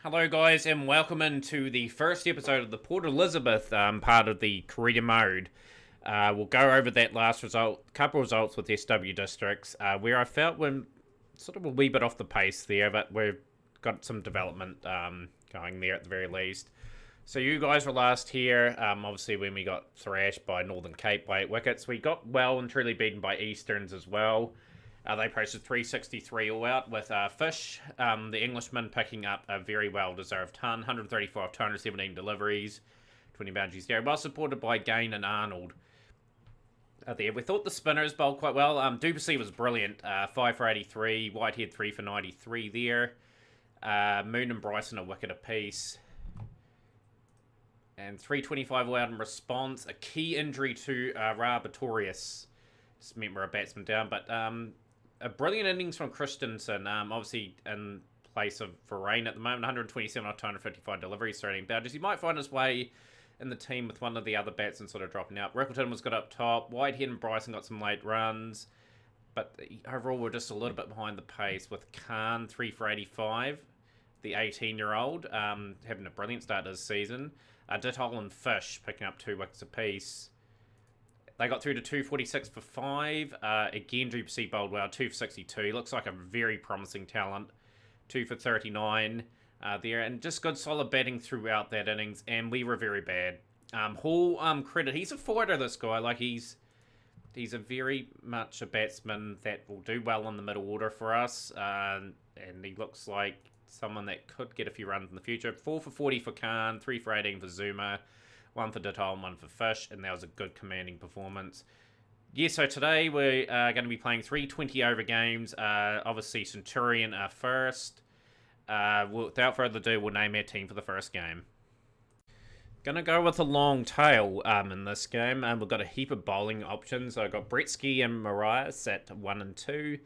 Hello, guys, and welcome into the first episode of the Port Elizabeth part of the career mode. We'll go over that last couple results with SW districts, where I felt we're sort of a wee bit off the pace there, but we've got some development going there at the very least. So you guys were last here, obviously when we got thrashed by Northern Cape by 8 wickets. We got well and truly beaten by Easterns as well. They posted 363 all out with Fish, the Englishman, picking up a very well-deserved ton, 135 217 deliveries, 20 boundaries there, well supported by Gain and Arnold. There, we thought the spinners bowled quite well. Duplessis was brilliant, 5 for 83, Whitehead 3 for 93 there. Moon and Bryson a wicket apiece. And 325 all out in response. A key injury to Ra Pretorius. Just meant we're a batsman down, but a brilliant innings from Christensen, obviously in place of Varane at the moment, 127 off 255 deliveries, 13 boundaries. He might find his way in the team with one of the other batsmen sort of dropping out. Rickleton was good up top. Whitehead and Bryson got some late runs, but overall we're just a little bit behind the pace with Khan 3 for 85, the 18-year-old, having a brilliant start to this season. Dittle and Fish picking up 2 wickets apiece. They got through to 246 for 5. Again, Duplessis bowled well, 2 for 62. He looks like a very promising talent. 2 for 39 there. And just good solid batting throughout that innings. And we were very bad. Hall, credit. He's a fighter, this guy. Like, he's a very much a batsman that will do well in the middle order for us. And he looks like someone that could get a few runs in the future. 4 for 40 for Khan. 3 for 18 for Zuma. 1 for Dittle and 1 for Fish, and that was a good commanding performance. Yeah, so today we're going to be playing 3 20-over games. Obviously, Centurion are first. Without further ado, we'll name our team for the first game. Gonna go with a long tail in this game, and we've got a heap of bowling options. So I've got Bretsky and Marias at 1 and 2.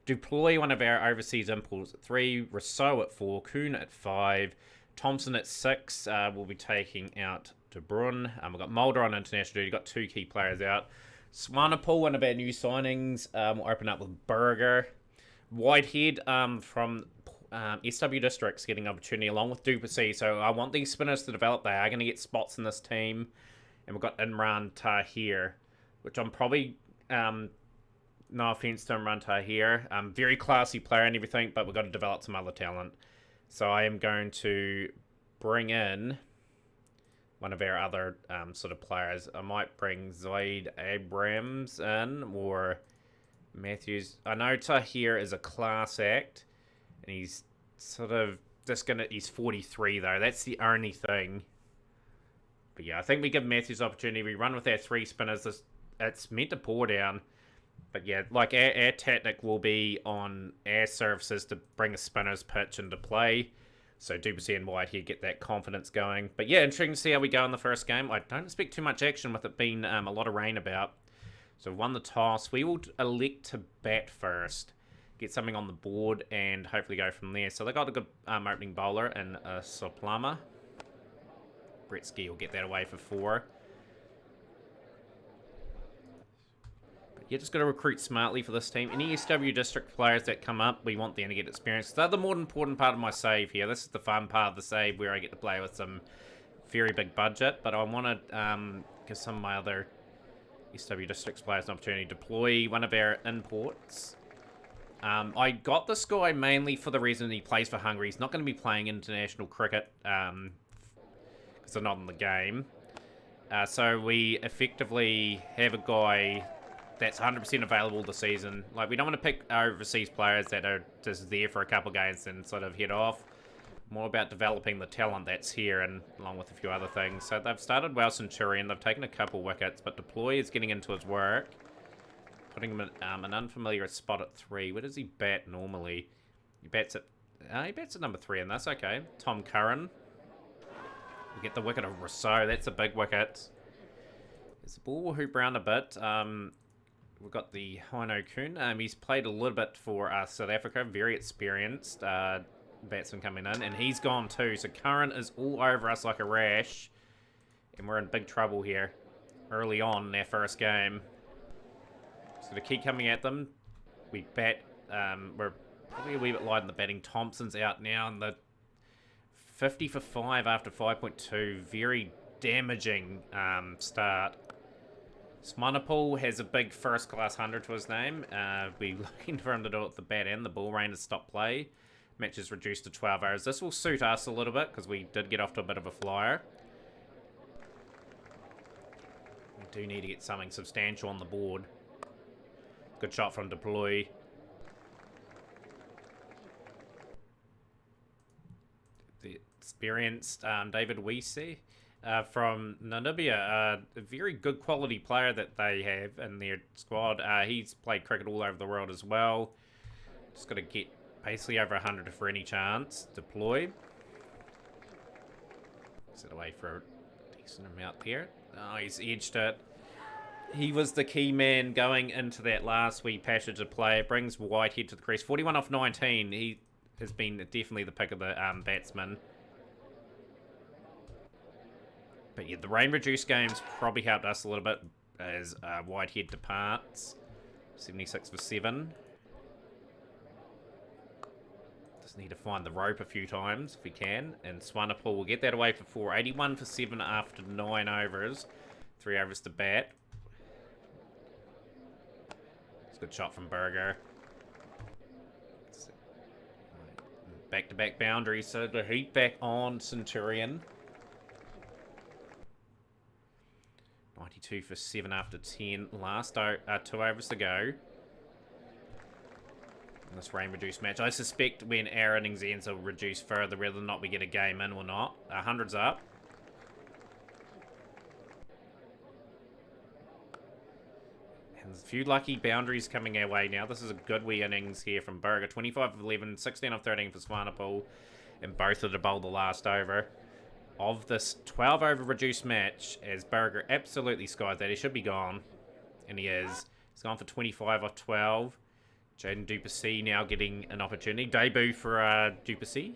Duploy, one of our overseas imports, at 3. Rousseau at 4. Kuhn at 5. Thompson at 6. We'll be taking out De Bruyne. We've got Mulder on international duty. Got 2 key players out. Swanepoel, one of our new signings. We'll open up with Berger. Whitehead from SW Districts getting opportunity along with Duplessis. So I want these spinners to develop. They are going to get spots in this team. And we've got Imran Tahir, which I'm probably... no offense to Imran Tahir. Very classy player and everything, but we've got to develop some other talent. So I am going to bring in one of our other sort of players. I might bring Zaid Abrams in, or Matthews. I know Tahir is a class act, and he's sort of just gonna. He's 43 though. That's the only thing. But yeah, I think we give Matthews opportunity. We run with our 3 spinners. It's meant to pour down. But yeah, like our tactic will be on our services to bring a spinner's pitch into play. So Duplessis and Whitehead get that confidence going. But yeah, interesting to see how we go in the first game. I don't expect too much action with it being a lot of rain about. So we've won the toss. We will elect to bat first. Get something on the board and hopefully go from there. So they got a good opening bowler in Soplama. Bretsky will get that away for 4. You just got to recruit smartly for this team. Any SW District players that come up, we want them to get experience. They're the more important part of my save here. This is the fun part of the save where I get to play with some very big budget. But I want to give some of my other SW Districts players an opportunity to deploy one of our imports. I got this guy mainly for the reason he plays for Hungary. He's not going to be playing international cricket because they're not in the game. So we effectively have a guy that's 100% available this season. Like, we don't want to pick overseas players that are just there for a couple of games and sort of head off. More about developing the talent that's here, and along with a few other things. So they've started well, Centurion. They've taken a couple wickets, but Deploy is getting into his work. Putting him in an unfamiliar spot at 3. Where does he bat normally? He bats at number 3, and that's okay. Tom Curran. We get the wicket of Rousseau. That's a big wicket. There's the ball will hoop around a bit. We've got the Hino Kuhn. He's played a little bit for South Africa. Very experienced batsman coming in. And he's gone too. So Curran is all over us like a rash. And we're in big trouble here early on in our first game. So to keep coming at them, we bat. We're probably a wee bit light in the batting. Thompson's out now in the 50 for 5 after 5.2. Very damaging start. Swanepoel has a big first-class 100 to his name. We're looking for him to do it at the bad end. The ball rain has stopped play. Match is reduced to 12 hours. This will suit us a little bit because we did get off to a bit of a flyer. We do need to get something substantial on the board. Good shot from Deploy. The experienced David Weese from Namibia, a very good quality player that they have in their squad. He's played cricket all over the world as well. Just got to get basically over 100 for any chance. Deploy. Set away for a decent amount there. Oh, he's edged it. He was the key man going into that last wee passage of play. It brings Whitehead to the crease. 41 off 19. He has been definitely the pick of the batsman. But yeah, the rain-reduced games probably helped us a little bit as Whitehead departs. 76 for 7. Just need to find the rope a few times if we can. And Swanepoel will get that away for 4. 81 for 7 after 9 overs. 3 overs to bat. It's a good shot from Berger. Back-to-back boundaries, so the heat back on Centurion. 92 for 7 after 10. Last 2 overs to go. In this rain-reduced match. I suspect when our innings ends, will reduce further, whether or not we get a game in or not. 100's up. And there's a few lucky boundaries coming our way now. This is a good wee innings here from Berger. 25 of 11, 16 of 13 for Swanepoel. And both of the bowl the last over of this 12-over reduced match, as Berger absolutely skied that. He should be gone. And he is. He's gone for 25 off 12. Jaden Duplessis now getting an opportunity. Debut for Duplessis.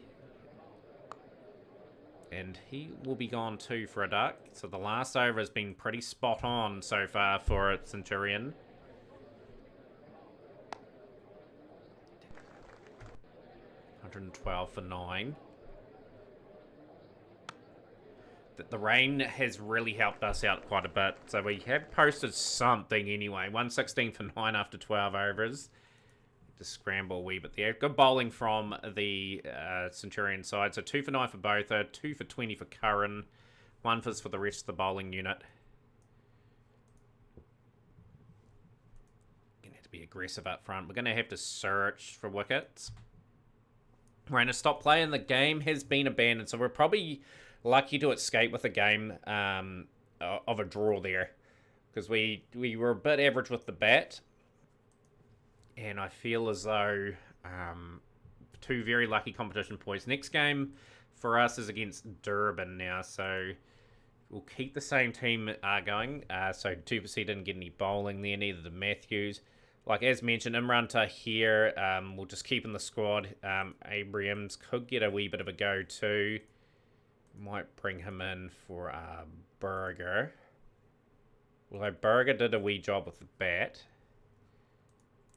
And he will be gone too for a duck. So the last over has been pretty spot on so far for Centurion. $112 for 9. The rain has really helped us out quite a bit. So we have posted something anyway. 116 for 9 after 12 overs. Just scramble a wee bit there. Good bowling from the Centurion side. So 2 for 9 for Botha, 2 for 20 for Curran, 1 for the rest of the bowling unit. Going to have to be aggressive up front. We're going to have to search for wickets. We're going to stop play, and the game has been abandoned. So we're probably lucky to escape with a game of a draw there, because we were a bit average with the bat. And I feel as though 2 very lucky competition points. Next game for us is against Durban now, so we'll keep the same team going. So Duplessis didn't get any bowling there, neither did Matthews. Like as mentioned, Imran here, we'll just keep in the squad. Abrahams could get a wee bit of a go too. Might bring him in for Berger. Although Berger did a wee job with the bat.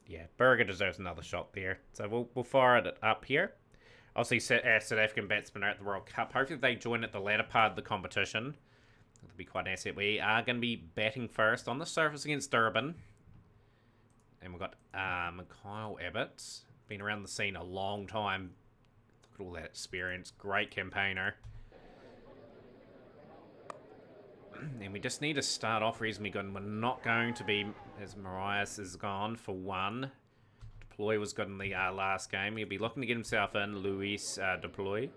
Yeah, Berger deserves another shot there. So we'll fire it up here. Obviously, our South African batsmen are at the World Cup. Hopefully they join at the latter part of the competition. That'll be quite an asset. We are going to be batting first on the surface against Durban. And we've got Kyle Abbott. Been around the scene a long time. Look at all that experience. Great campaigner. And we just need to start off reasonably good. And we're not going to be, as Marias is gone for 1. Deploy was good in the last game. He'll be looking to get himself in, Luis Deploy.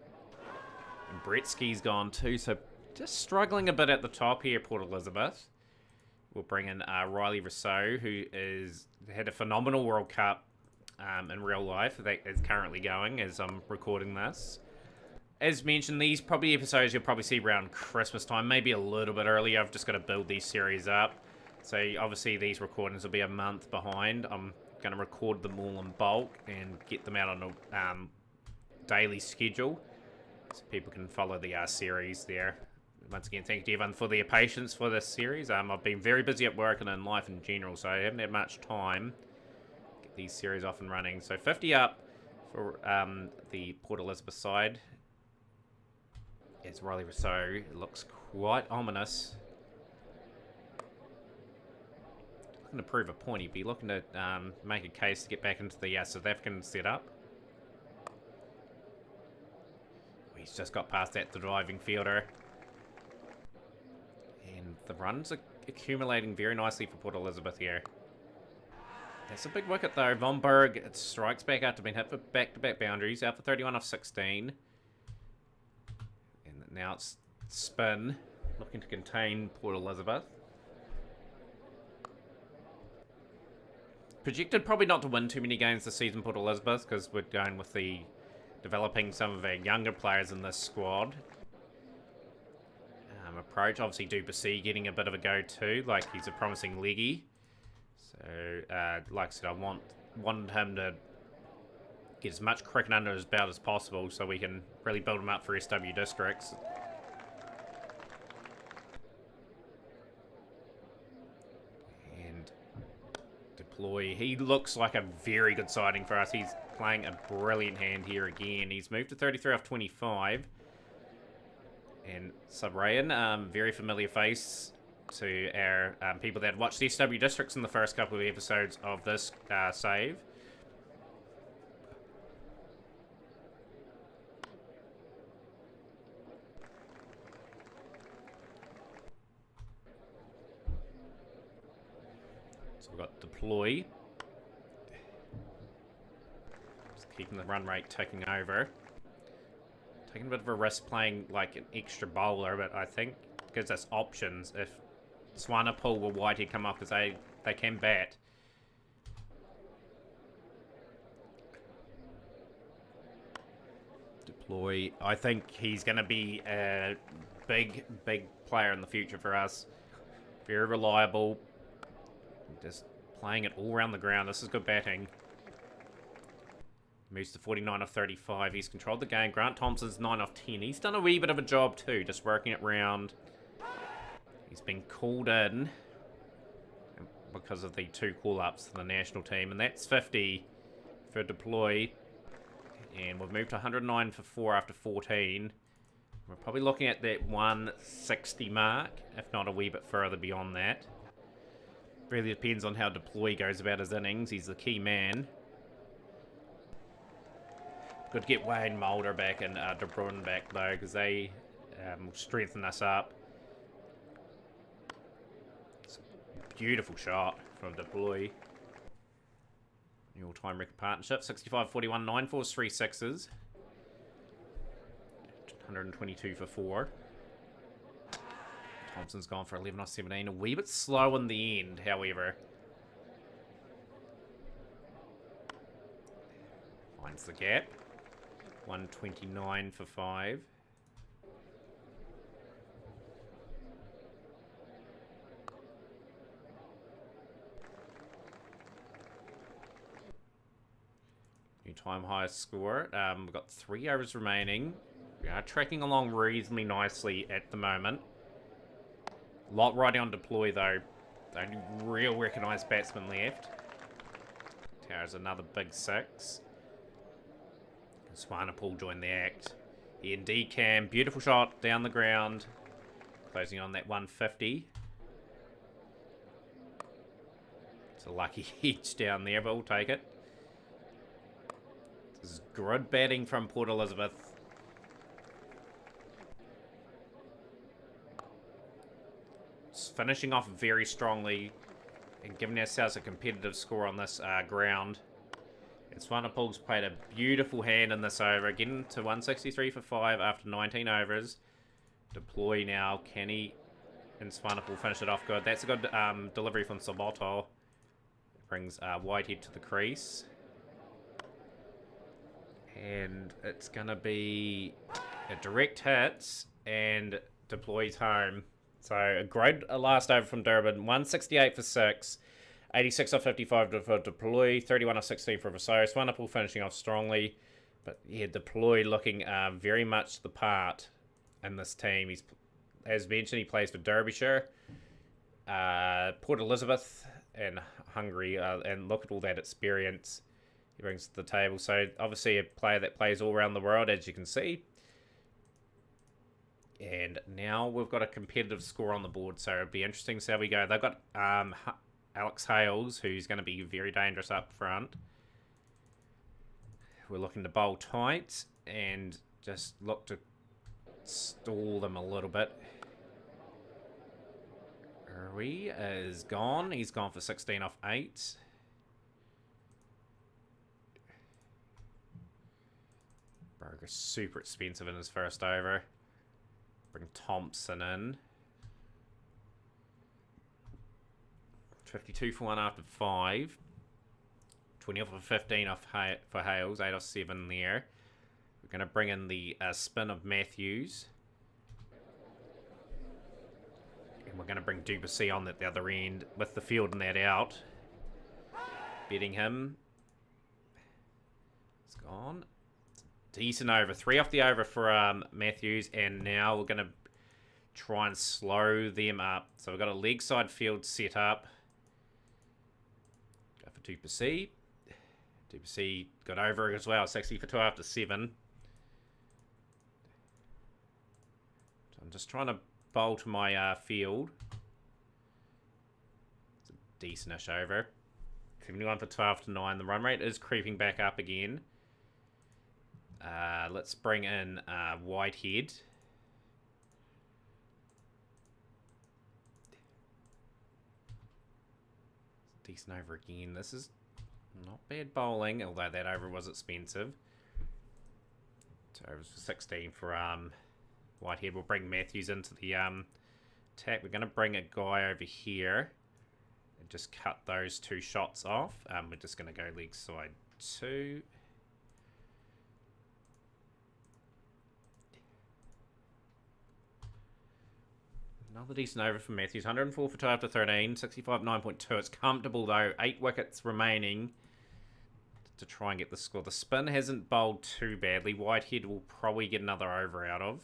And Bretsky's gone too, so just struggling a bit at the top here, Port Elizabeth. We'll bring in Riley Rousseau, who had a phenomenal World Cup in real life. That is currently going as I'm recording this. As mentioned, these probably episodes you'll probably see around Christmas time, maybe a little bit earlier. I've just got to build these series up. So obviously these recordings will be a month behind. I'm going to record them all in bulk and get them out on a daily schedule so people can follow the series there. Once again, thank you to everyone for their patience for this series. I've been very busy at work and in life in general, so I haven't had much time to get these series off and running. So 50 up for the Port Elizabeth side. As Riley Rousseau. It looks quite ominous. Looking to prove a point. He'd be looking to make a case to get back into the South African setup. He's just got past that, the driving fielder. And the runs are accumulating very nicely for Port Elizabeth here. That's a big wicket though. Von Berg, it strikes back after being hit for back-to-back boundaries. Out for 31 off 16. And now it's spin. Looking to contain Port Elizabeth. Projected probably not to win too many games this season, Port Elizabeth, because we're going with the developing some of our younger players in this squad. Approach, obviously Du Plessis getting a bit of a go too, like he's a promising leggy. So, like I said, I wanted him to get as much cricket under his belt as possible so we can really build him up for SW districts. And Deploy, he looks like a very good sighting for us. He's playing a brilliant hand here again. He's moved to 33 off 25. And Subrayan, very familiar face to our people that watched the SW Districts in the first couple of episodes of this save. So we've got Deploy. Just keeping the run rate ticking over. Taking a bit of a risk playing like an extra bowler, but I think it gives us options if Swanepoel or Whitehead come off, because they can bat. Deploy, I think he's going to be a big player in the future for us. Very reliable. Just playing it all around the ground. This is good batting. Moves to 49 off 35. He's controlled the game. Grant Thompson's 9 off 10. He's done a wee bit of a job too, just working it round. He's been called in because of the 2 call-ups to the national team. And that's 50 for Deploy. And we've moved to 109 for 4 after 14. We're probably looking at that 160 mark, if not a wee bit further beyond that. Really depends on how Deploy goes about his innings. He's the key man. Good to get Wayne Mulder back and De Bruin back though, because they will strengthen us up. It's a beautiful shot from Deploy. New all-time record partnership, 65-41, 9 fours, 3 sixes. 122 for 4. Thompson's gone for 11 off 17. A wee bit slow in the end, however. Finds the gap. 129 for 5. New time highest score. We've got 3 overs remaining. We are tracking along reasonably nicely at the moment. Lot riding on Deploy though. The only real recognised batsman left. Tower's another big 6. Swanepoel joined the act. Ian Decam, beautiful shot down the ground. Closing on that 150. It's a lucky edge down there, but we'll take it. This is good batting from Port Elizabeth. It's finishing off very strongly and giving ourselves a competitive score on this ground. And Swanepoel's played a beautiful hand in this over, getting to 163 for 5 after 19 overs. Deploy now, can he and Swanepoel finish it off good? That's a good delivery from Saboto. Brings Whitehead to the crease. And it's going to be a direct hit and Deploy's home. So a great last over from Durban, 168 for 6. 86 off 55 for Deploy, 31 off 16 for Rousseau. Swanepoel finishing off strongly. But yeah, Deploy looking very much the part in this team. He's, as mentioned, he plays for Derbyshire, Port Elizabeth, and Hungary. And look at all that experience he brings to the table. So obviously a player that plays all around the world, as you can see. And now we've got a competitive score on the board, so it'll be interesting to see how we go. They've got Alex Hales, who's going to be very dangerous up front. We're looking to bowl tight and just look to stall them a little bit. Rui is gone. He's gone for 16 off 8. Berger's super expensive in his first over. Bring Thompson in. 52 for 1 after 5. 20 off of 15 off for Hales. 8 off 7 there. We're going to bring in the spin of Matthews. And we're going to bring Duplessis on at the other end with the field and that out. Betting him. It's gone. Decent over. 3 off the over for Matthews. And now we're going to try and slow them up. So we've got a leg side field set up. Go for Duplessis. Duplessis got over as well. 60 for 2 after 7. So I'm just trying to bowl to my field. It's a decent-ish over. 71 for 12 to 9. The run rate is creeping back up again. Let's bring in Whitehead. Decent over again. This is not bad bowling, although that over was expensive. So it was 16 for Whitehead. We'll bring Matthews into the attack. We're going to bring a guy over here and just cut those 2 shots off. We're just going to go leg side 2. Another decent over for Matthews. 104 for 2 after 13. 65 9.2. It's comfortable though. 8 wickets remaining to try and get the score. The spin hasn't bowled too badly. Whitehead will probably get another over out of.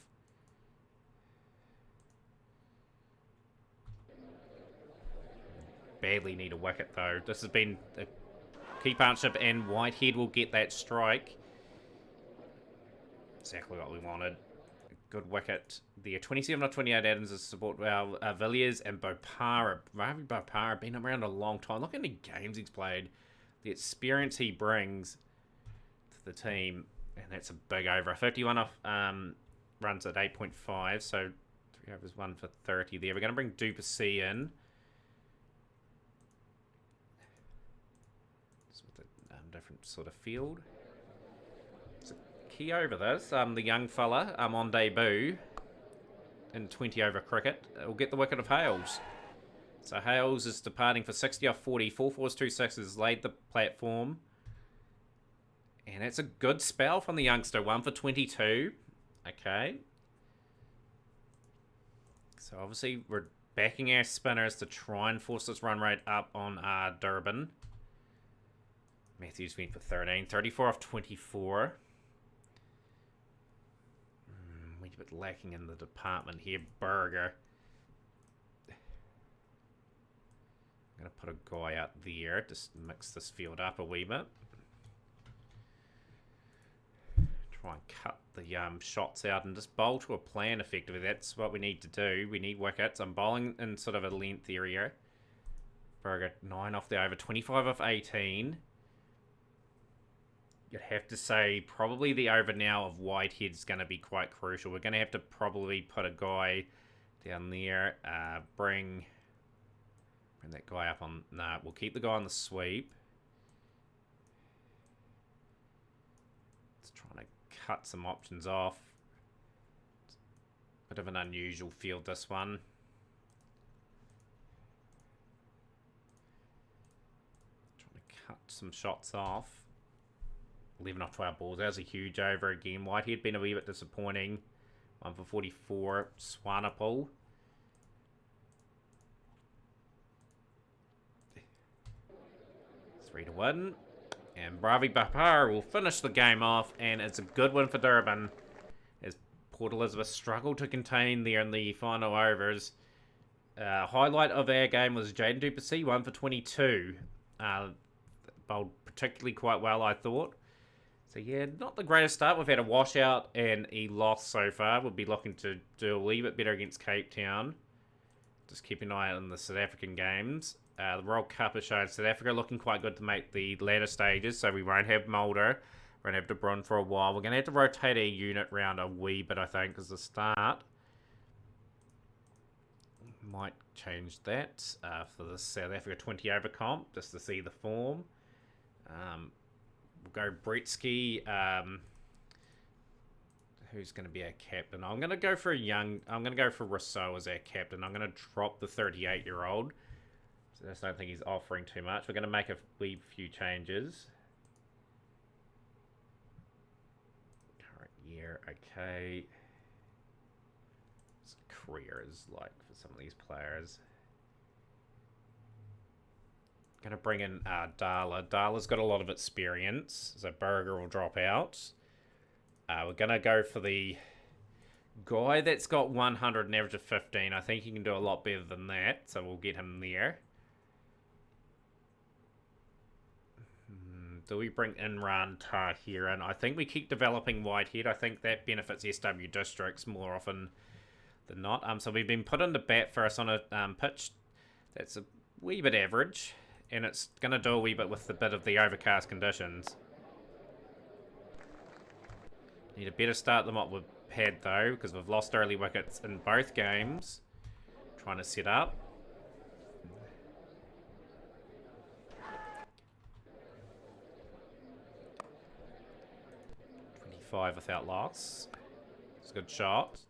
Badly need a wicket though. This has been a key partnership and Whitehead will get that strike. Exactly what we wanted. Good wicket there. 27 or 28 Adams to support Villiers and Bopara. Ravi Bopara been around a long time. Look at the games he's played. The experience he brings to the team. And that's a big over. 51 off runs at 8.5. So 3 overs, 1 for 30 there. We're going to bring Duplessis in. Just with a different sort of field. Key over this, the young fella on debut in 20 over cricket will get the wicket of Hales. So Hales is departing for 60 off 40, 4 fours, 2 sixes, laid the platform. And it's a good spell from the youngster, 1 for 22. Okay. So obviously we're backing our spinners to try and force this run rate up on Durban. Matthews went for 13, 34 off 24. A bit lacking in the department here. Berger. I'm going to put a guy out there. Just mix this field up a wee bit. Try and cut the shots out and just bowl to a plan effectively. That's what we need to do. We need wickets. I'm bowling in sort of a length area. Berger 9 off the over. 25 off 18. You'd have to say probably the over now of Whitehead's going to be quite crucial. We're going to have to probably put a guy down there. Bring that guy up on... Nah, we'll keep the guy on the sweep. Let's try to cut some options off. Bit of an unusual field, this one. Trying to cut some shots off. 11 off 12 balls. That was a huge over again. Whitehead been a wee bit disappointing. 1 for 44. Swanepoel. Three to 1. And Ravi Bopara will finish the game off. And it's a good one for Durban. As Port Elizabeth struggled to contain there in the final overs. Highlight of our game was Jayden Duplessis. 1 for 22. Bowled particularly quite well, I thought. So yeah, not the greatest start. We've had a washout and a loss so far. We'll be looking to do a wee bit better against Cape Town. Just keep an eye out on the South African games. The World Cup has shown South Africa looking quite good to make the latter stages, so we won't have Mulder. We won't have De Bruyne for a while. We're going to have to rotate our unit around a wee bit, I think, as a start. Might change that for the South Africa 20 over comp, just to see the form. We'll go Bretsky. Who's going to be our captain? I'm going to go for Rousseau as our captain. I'm going to drop the 38-year-old. So I just don't think he's offering too much. We're going to make a wee few changes. Current year, okay. What's career is like for some of these players. Going to bring in Darla. Darla's got a lot of experience, so Berger will drop out. We're going to go for the guy that's got 100 and average of 15. I think he can do a lot better than that, so we'll get him there. Do we bring Imran Tahir in? I think we keep developing Whitehead. I think that benefits SW Districts more often than not. So we've been put into bat for us on a pitch that's a wee bit average. And it's going to do a wee bit with the bit of the overcast conditions. Need a better start than what we've had, though, because we've lost early wickets in both games. Trying to set up. .25 without loss. It's a good shot.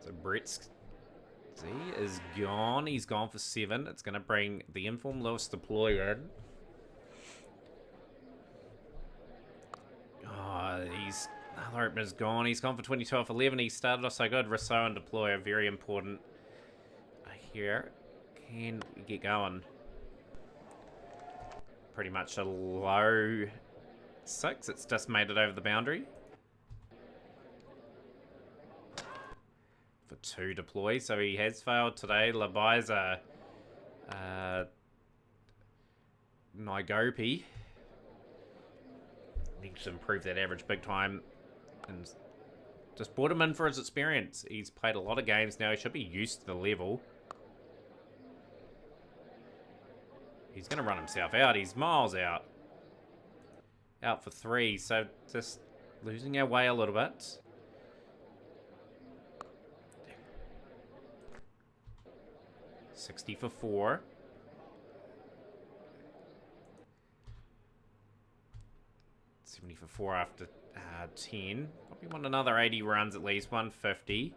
So Brett's... is gone. He's gone for 7. It's going to bring the informed Lewis Deploy in. Oh, another opener's gone. He's gone for 22 off 11. He started off so good. Rousseau and Deploy are very important here. Can we get going? Pretty much a low 6. It's just made it over the boundary. For 2 Deploy, so he has failed today. Labaiza, Naigopi needs to improve that average big time, and just brought him in for his experience. He's played a lot of games now. He should be used to the level. He's going to run himself out. He's miles out. Out for 3, so just losing our way a little bit. $60 for 4. $70 for 4 after 10. Probably want another 80 runs at least. 150.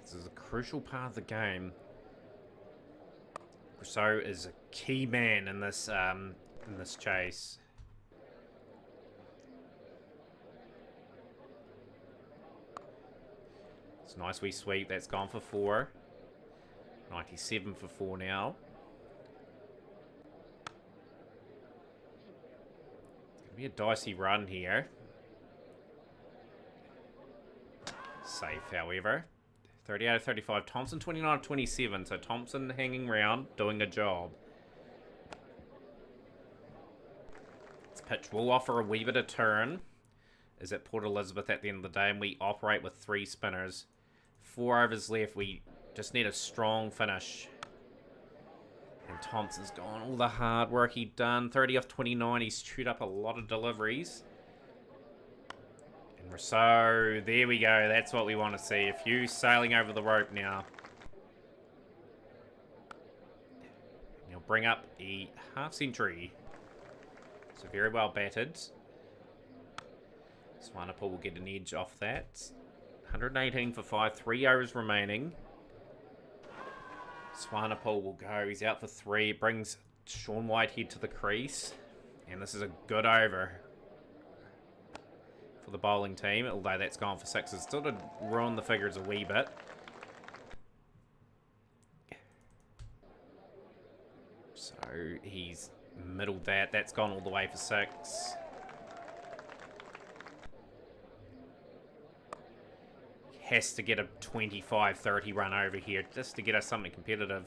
This is a crucial part of the game. Rousseau is a key man in this chase. It's a nice wee sweep. That's gone for 4. 97 for 4 now. It's going to be a dicey run here. Safe, however. 30 out of 35. Thompson 29 out of 27. So Thompson hanging around, doing a job. This pitch will offer a wee bit of turn. Is at Port Elizabeth at the end of the day, and we operate with 3 spinners. 4 overs left. We just need a strong finish. And Thompson's gone. All the hard work he'd done. 30 off 29. He's chewed up a lot of deliveries. And Rousseau, there we go. That's what we want to see. A few sailing over the rope now. And he'll bring up a half century. So very well batted. Swanepoel will get an edge off that. 118 for 5, 3 overs remaining. Swanepoel will go. He's out for 3. Brings Sean Whitehead to the crease. And this is a good over for the bowling team. Although that's gone for 6. It's still to ruin the figures a wee bit. So he's middled that. That's gone all the way for 6. has to get a 25-30 run over here just to get us something competitive.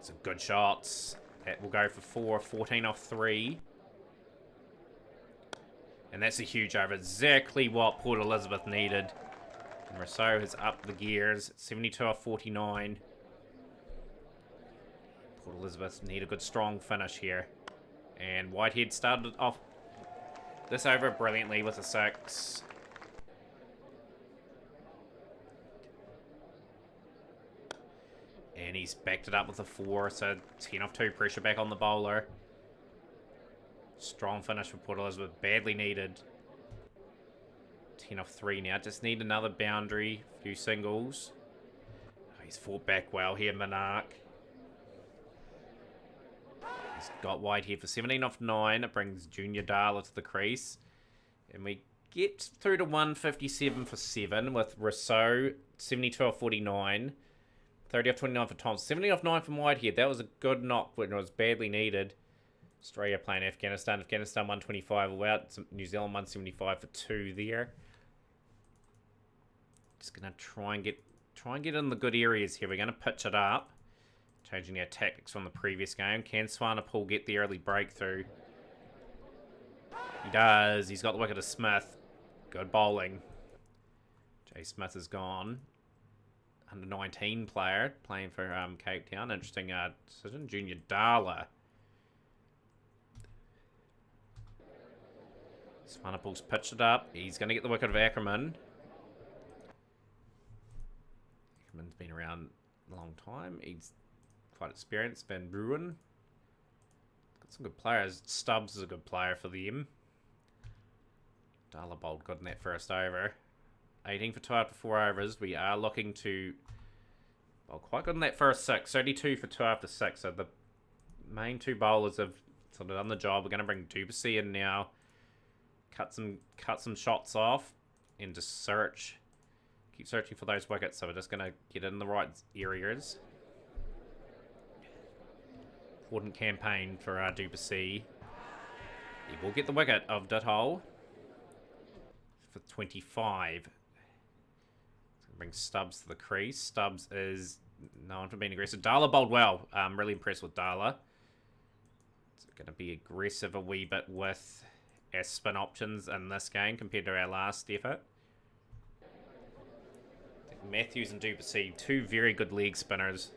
Some good shots. That will go for 4, 14 off 3. And that's a huge over. Exactly what Port Elizabeth needed. And Rousseau has upped the gears. 72 off 49. Port Elizabeth need a good strong finish here. And Whitehead started off this over brilliantly with a 6. And he's backed it up with a 4, so 10 off 2, pressure back on the bowler. Strong finish for Port Elizabeth, badly needed. 10 off 3 now, just need another boundary, a few singles. Oh, he's fought back well here, Monarch. He's got Whitehead for 17 off 9, it brings Junior Darla to the crease. And we get through to 157 for 7 with Rousseau, 72 off 49. 30 off 29 for Thompson. 70 off 9 from Whitehead. That was a good knock when it was badly needed. Australia playing Afghanistan. Afghanistan 125 all out. New Zealand 175 for 2 there. Just gonna try and get in the good areas here. We're gonna pitch it up. Changing our tactics from the previous game. Can Swanepoel get the early breakthrough? He does. He's got the wicket of Smith. Good bowling. Jay Smith is gone. Under 19 player playing for Cape Town. Interesting decision. Junior Darla. Swanepoel's pitched it up. He's going to get the wicket of Ackerman. Ackerman's been around a long time. He's quite experienced. Van Bruin. Got some good players. Stubbs is a good player for them. Darla bowled good in that first over. 18 for 2 after 4 overs. We are looking to... Well, quite good in that first 6. 32 for 2 after 6. So the main 2 bowlers have sort of done the job. We're going to bring Duplessis in now. Cut some shots off. And just search. Keep searching for those wickets. So we're just going to get in the right areas. Important campaign for Duplessis. He will get the wicket of Duthole. For 25. Bring Stubbs to the crease. Stubbs is known for being aggressive. Darla bowled well. I'm really impressed with Darla. It's going to be aggressive a wee bit with our spin options in this game compared to our last effort. Matthews and Duplessis, 2 very good leg spinners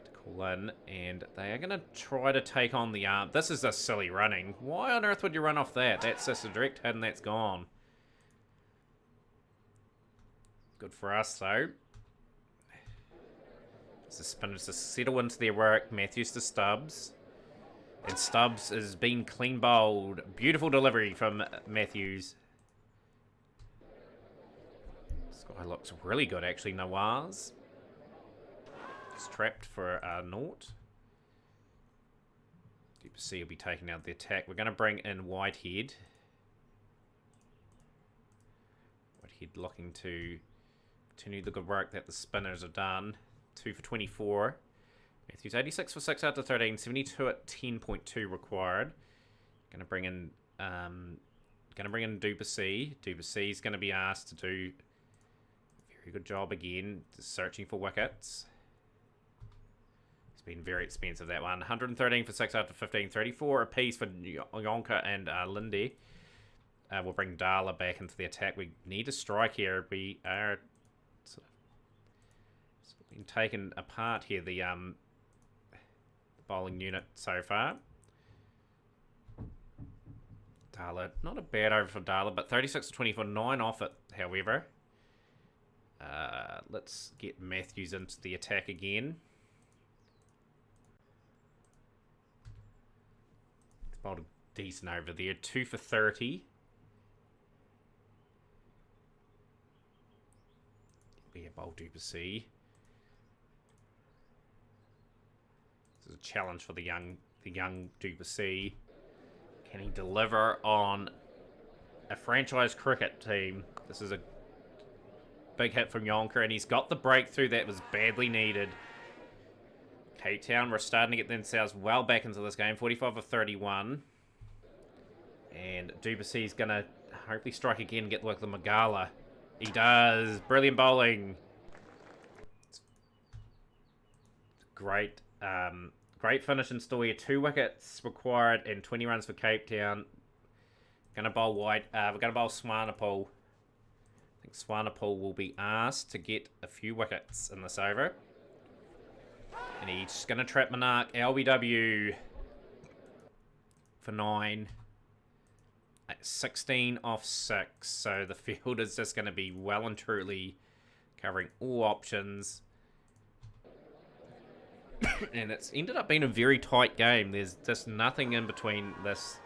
to call in. And they are going to try to take on the arm. This is a silly running. Why on earth would you run off that? That's just a direct hit and that's gone. Good for us, though. The spinners to settle into their work. Matthews to Stubbs. And Stubbs has been clean bowled. Beautiful delivery from Matthews. This guy looks really good, actually. Nawaz. He's trapped for a naught. Duplessis will be taking out the attack. We're going to bring in Whitehead. Whitehead looking to... continue the good work that the spinners have done. 2 for 24. Matthews 86 for 6 out to 13. 72 at 10.2 required. Gonna bring in Duplessis. Duplessis is gonna be asked to do a very good job again, just searching for wickets. It's been very expensive, that one. 113 for 6 out to 15. 34 apiece for Yonka and Lindy. We'll bring Darla back into the attack. We need a strike here. We are sort of been taken apart here, the bowling unit so far. Darla, not a bad over for Darla, but 36 to 24, 9 off it, however. Let's get Matthews into the attack again. Bowled a decent over there, 2 for 30. Be a bold Duplessis. This is a challenge for the young Duplessis. Can he deliver on a franchise cricket team? This is a big hit from Yonker, and he's got the breakthrough that was badly needed. Cape Town were starting to get themselves well back into this game. 45 of 31. And Duplessis is going to hopefully strike again and get like the Magala. He does. Brilliant bowling. Great. Great finish in Stoya. 2 wickets required and 20 runs for Cape Town. Gonna bowl wide. We're gonna bowl Swanepoel. I think Swanepoel will be asked to get a few wickets in this over. And he's gonna trap Monarch. LBW for 9. 16 off 6. So the field is just gonna be well and truly covering all options. And it's ended up being a very tight game. There's just nothing in between this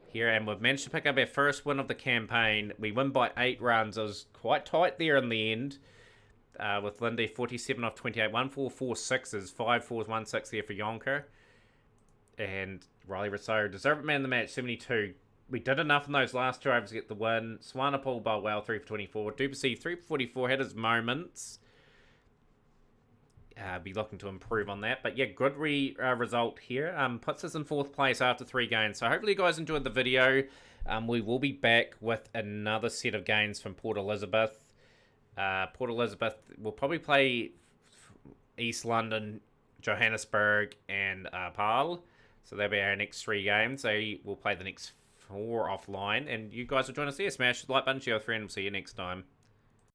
here. And we've managed to pick up our first win of the campaign. We win by 8 runs. It was quite tight there in the end. With Lindy 47 off 28. 1 4 4 6s. 5 4s, 1 6 there for Yonker. And Riley Rosario deserved man of the match, 72. We did enough in those last 2 overs to get the win. Swanepoel bowled well, 3 for 24. Duplessis 3 for 44. Had his moments. Be looking to improve on that. But yeah, good result here. Puts us in 4th place after 3 games. So hopefully you guys enjoyed the video. We will be back with another set of games from Port Elizabeth. Port Elizabeth will probably play East London, Johannesburg, and Paarl. So that'll be our next 3 games. So we'll play the next 4 offline. And you guys will join us there. Smash the like button, share with a friend. We'll see you next time.